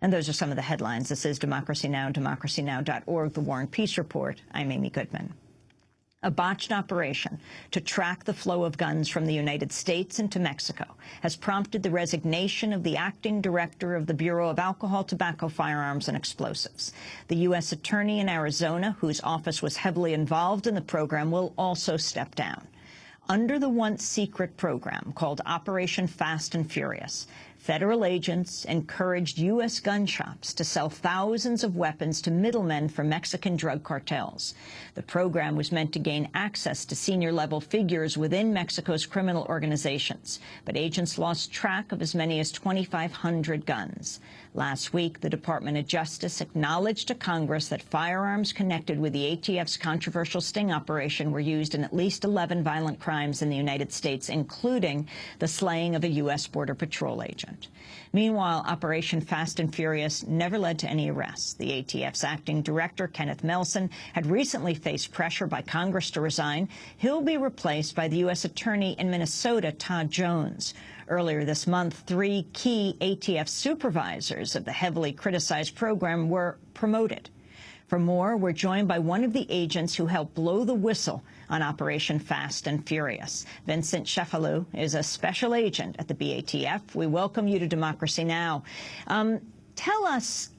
And those are some of the headlines. This is Democracy Now!, democracynow.org, The War and Peace Report. I'm Amy Goodman. A botched operation to track the flow of guns from the United States into Mexico has prompted the resignation of the acting director of the Bureau of Alcohol, Tobacco, Firearms and Explosives. The U.S. attorney in Arizona, whose office was heavily involved in the program, will also step down. Under the once-secret program called Operation Fast and Furious, federal agents encouraged U.S. gun shops to sell thousands of weapons to middlemen for Mexican drug cartels. The program was meant to gain access to senior-level figures within Mexico's criminal organizations, but agents lost track of as many as 2,500 guns. Last week, the Department of Justice acknowledged to Congress that firearms connected with the ATF's controversial sting operation were used in at least 11 violent crimes in the United States, including the slaying of a U.S. Border Patrol agent. Meanwhile, Operation Fast and Furious never led to any arrests. The ATF's acting director, Kenneth Melson, had recently faced pressure by Congress to resign. He'll be replaced by the U.S. attorney in Minnesota, Todd Jones. Earlier this month, 3 key ATF supervisors of the heavily criticized program were promoted. For more, we're joined by one of the agents who helped blow the whistle on Operation Fast and Furious. Vincent Cefalu is a special agent at the BATF. We welcome you to Democracy Now! Tell us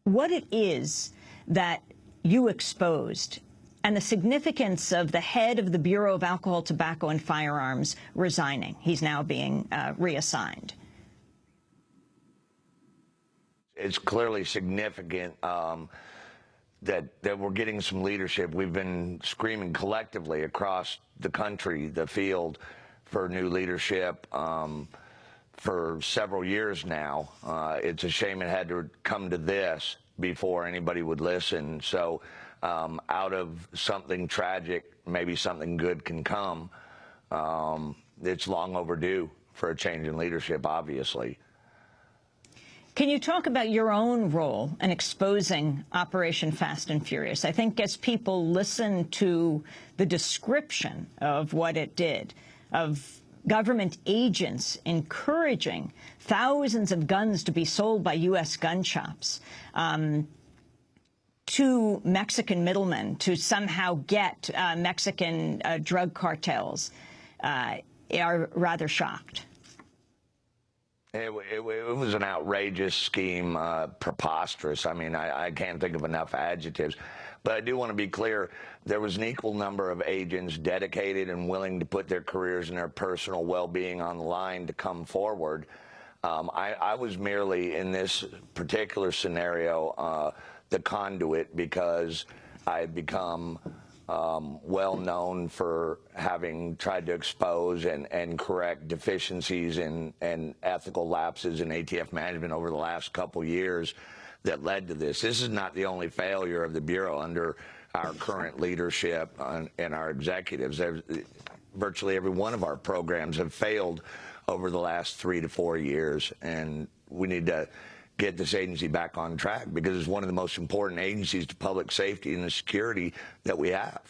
what it is that you exposed and the significance of the head of the Bureau of Alcohol, Tobacco and Firearms resigning. He's now being reassigned. It's clearly significant that we're getting some leadership. We've been screaming collectively across the country, the field, for new leadership for several years now. It's a shame it had to come to this before anybody would listen. So out of something tragic, maybe something good can come. It's long overdue for a change in leadership, obviously. Can you talk about your own role in exposing Operation Fast and Furious? I think as people listen to the description of what it did, of government agents encouraging thousands of guns to be sold by U.S. gun shops to Mexican middlemen to somehow get Mexican drug cartels, are rather shocked. It was an outrageous scheme, preposterous. I mean, I can't think of enough adjectives. But I do want to be clear, there was an equal number of agents dedicated and willing to put their careers and their personal well-being on the line to come forward. I was merely, in this particular scenario, the conduit, because I had become well known for having tried to expose and correct deficiencies and ethical lapses in ATF management over the last couple years that led to this. This is not the only failure of the Bureau under our current leadership and our executives. Virtually every one of our programs have failed over the last 3 to 4 years, and we need to get this agency back on track because it's one of the most important agencies to public safety and the security that we have.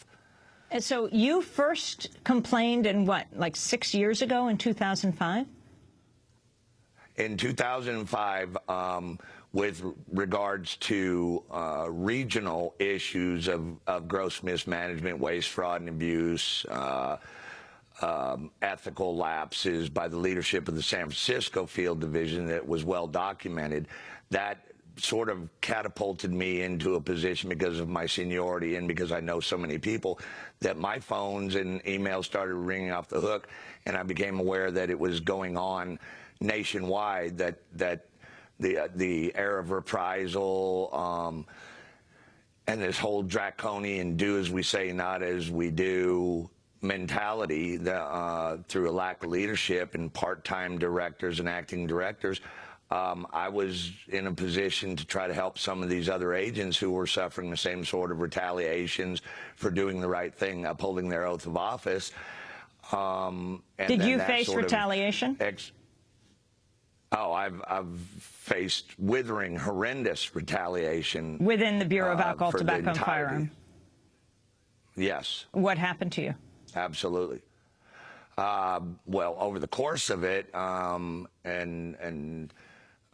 And so you first complained in what, like 6 years ago in 2005? In 2005, with regards to regional issues of gross mismanagement, waste, fraud, and abuse, ethical lapses by the leadership of the San Francisco Field Division that was well documented, that sort of catapulted me into a position because of my seniority and because I know so many people that my phones and emails started ringing off the hook, and I became aware that it was going on nationwide, that the era of reprisal and this whole draconian do as we say, not as we do mentality through a lack of leadership and part-time directors and acting directors, I was in a position to try to help some of these other agents who were suffering the same sort of retaliations for doing the right thing, upholding their oath of office. Did you face retaliation? I've faced withering, horrendous retaliation. Within the Bureau of Alcohol, Tobacco, and Firearms? Yes. What happened to you? Absolutely. Well, over the course of it,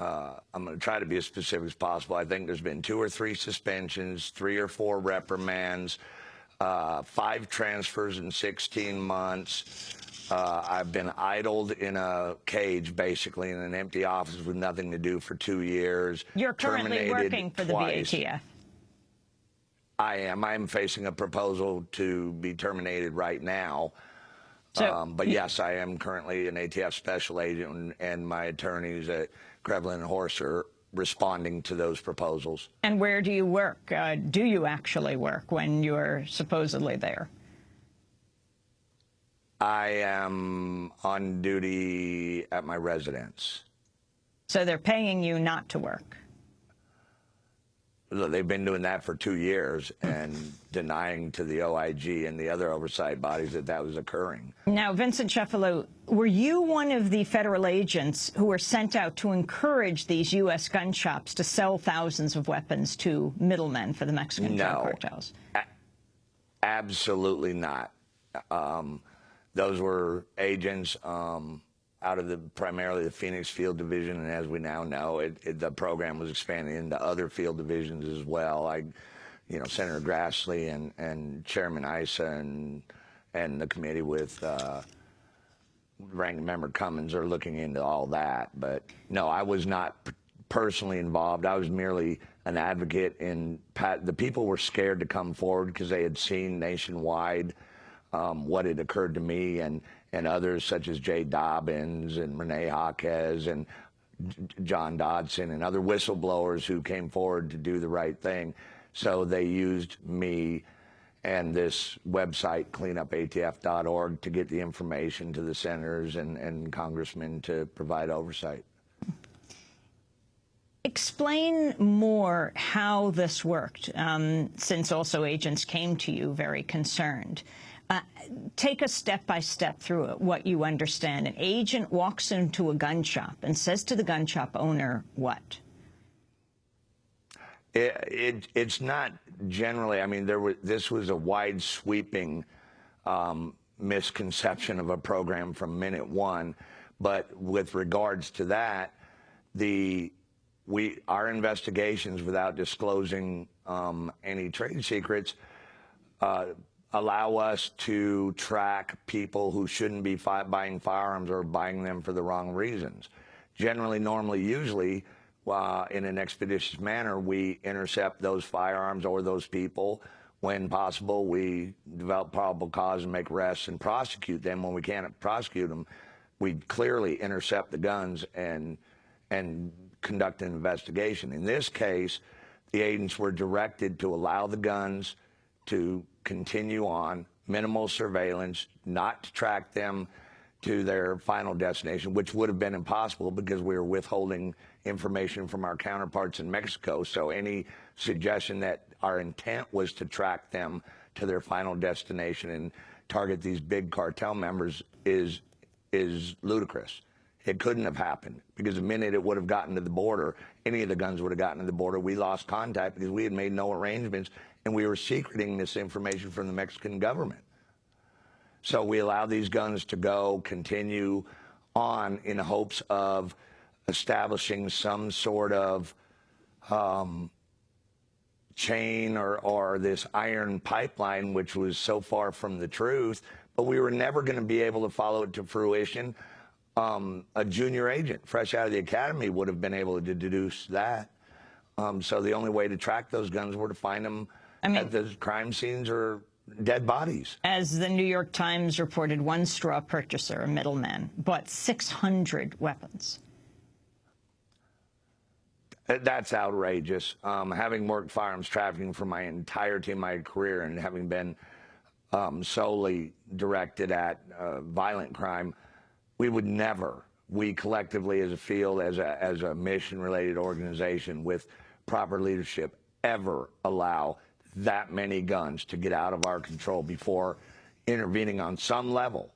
I'm going to try to be as specific as possible. I think there's been 2 or 3 suspensions, 3 or 4 reprimands, 5 transfers in 16 months. I've been idled in a cage, basically, in an empty office with nothing to do for 2 years. You're currently working for the ATF. I am. I am facing a proposal to be terminated right now. But yes, I am currently an ATF special agent, and my attorneys at Krevlin and Horst are responding to those proposals. And where do you work? Do you actually work when you're supposedly there? I am on duty at my residence. So they're paying you not to work? They've been doing that for 2 years and denying to the OIG and the other oversight bodies that that was occurring. Now, Vincent Cefalu, were you one of the federal agents who were sent out to encourage these U.S. gun shops to sell thousands of weapons to middlemen for the Mexican drug cartels? Absolutely not. Those were agents out of primarily the Phoenix Field Division, and as we now know, the program was expanding into other field divisions as well. Senator Grassley and Chairman Issa and the committee with Ranking Member Cummins are looking into all that. But no, I was not personally involved. I was merely an advocate. The people were scared to come forward because they had seen nationwide what had occurred to me and others such as Jay Dobbins and Renee Jaquez and John Dodson and other whistleblowers who came forward to do the right thing. So they used me and this website, cleanupatf.org, to get the information to the senators and congressmen to provide oversight. Explain more how this worked, since also agents came to you very concerned. Take us step by step through it, what you understand. An agent walks into a gun shop and says to the gun shop owner what? It's not generally. I mean, this was a wide sweeping misconception of a program from minute one. But with regards to that, our investigations, without disclosing any trade secrets, allow us to track people who shouldn't be buying firearms or buying them for the wrong reasons. Generally, normally, usually, in an expeditious manner, we intercept those firearms or those people. When possible, we develop probable cause and make arrests and prosecute them. When we can't prosecute them, we clearly intercept the guns and conduct an investigation. In this case, the agents were directed to allow the guns to continue on, minimal surveillance, not to track them to their final destination, which would have been impossible because we were withholding information from our counterparts in Mexico. So any suggestion that our intent was to track them to their final destination and target these big cartel members is ludicrous. It couldn't have happened because the minute it would have gotten to the border, any of the guns would have gotten to the border. We lost contact because we had made no arrangements and we were secreting this information from the Mexican government. So we allowed these guns to continue on in hopes of establishing some sort of chain or this iron pipeline, which was so far from the truth, but we were never going to be able to follow it to fruition. A junior agent fresh out of the academy would have been able to deduce that. So the only way to track those guns were to find them at the crime scenes or dead bodies. As the New York Times reported, one straw purchaser, a middleman, bought 600 weapons. That's outrageous. Having worked firearms trafficking for my entirety of my career and having been solely directed at violent crime, we would never, we collectively as a field, as a mission-related organization with proper leadership, ever allow that many guns to get out of our control before intervening on some level.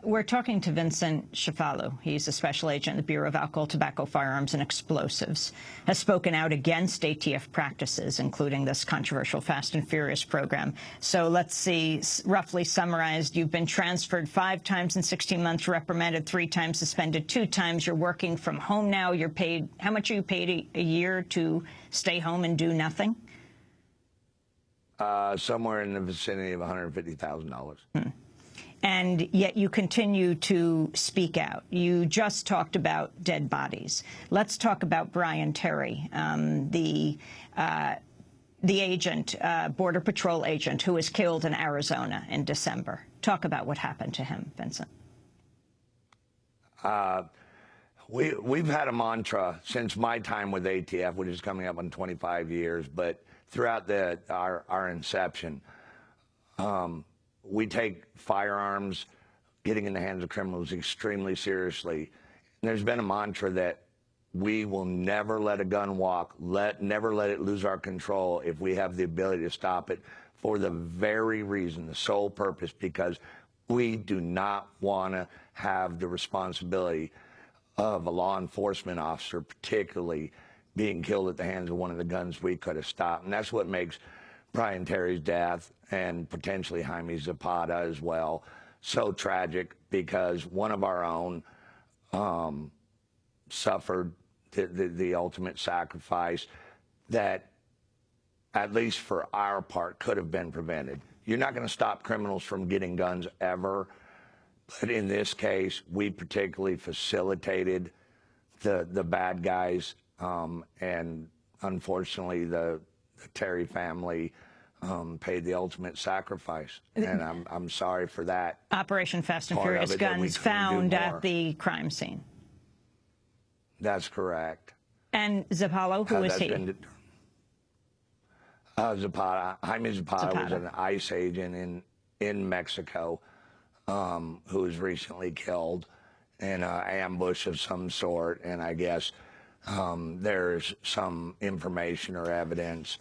We're talking to Vincent Cefalu. He's a special agent in the Bureau of Alcohol, Tobacco, Firearms and Explosives, has spoken out against ATF practices, including this controversial Fast and Furious program. So let's see, roughly summarized, you've been transferred 5 times in 16 months, reprimanded 3 times, suspended 2 times. You're working from home now. You're paid, how much are you paid a year to stay home and do nothing? Somewhere in the vicinity of $150,000. And yet you continue to speak out. You just talked about dead bodies. Let's talk about Brian Terry, the agent, Border Patrol agent, who was killed in Arizona in December. Talk about what happened to him, Vincent. We've had a mantra since my time with ATF, which is coming up on 25 years, but throughout our inception, we take firearms, getting in the hands of criminals, extremely seriously. And there's been a mantra that we will never let a gun walk, never let it lose our control if we have the ability to stop it, for the very reason, the sole purpose, because we do not want to have the responsibility of a law enforcement officer, particularly, being killed at the hands of one of the guns we could have stopped. And that's what makes Brian Terry's death, and potentially Jaime Zapata as well, so tragic, because one of our own suffered the ultimate sacrifice that, at least for our part, could have been prevented. You're not going to stop criminals from getting guns ever, but in this case, we particularly facilitated the bad guys, and unfortunately, the Terry family paid the ultimate sacrifice, and I'm sorry for that. Operation Fast and Furious guns found at the crime scene. That's correct. And Cefalu, who was he? Jaime Zapata was an ICE agent in Mexico, who was recently killed in an ambush of some sort, and I guess there's some information or evidence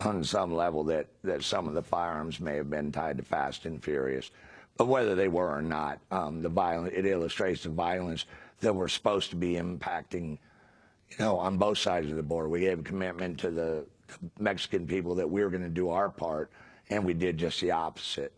on some level that some of the firearms may have been tied to Fast and Furious. But whether they were or not, it illustrates the violence that we're supposed to be impacting, on both sides of the border. We gave a commitment to the Mexican people that we were going to do our part, and we did just the opposite.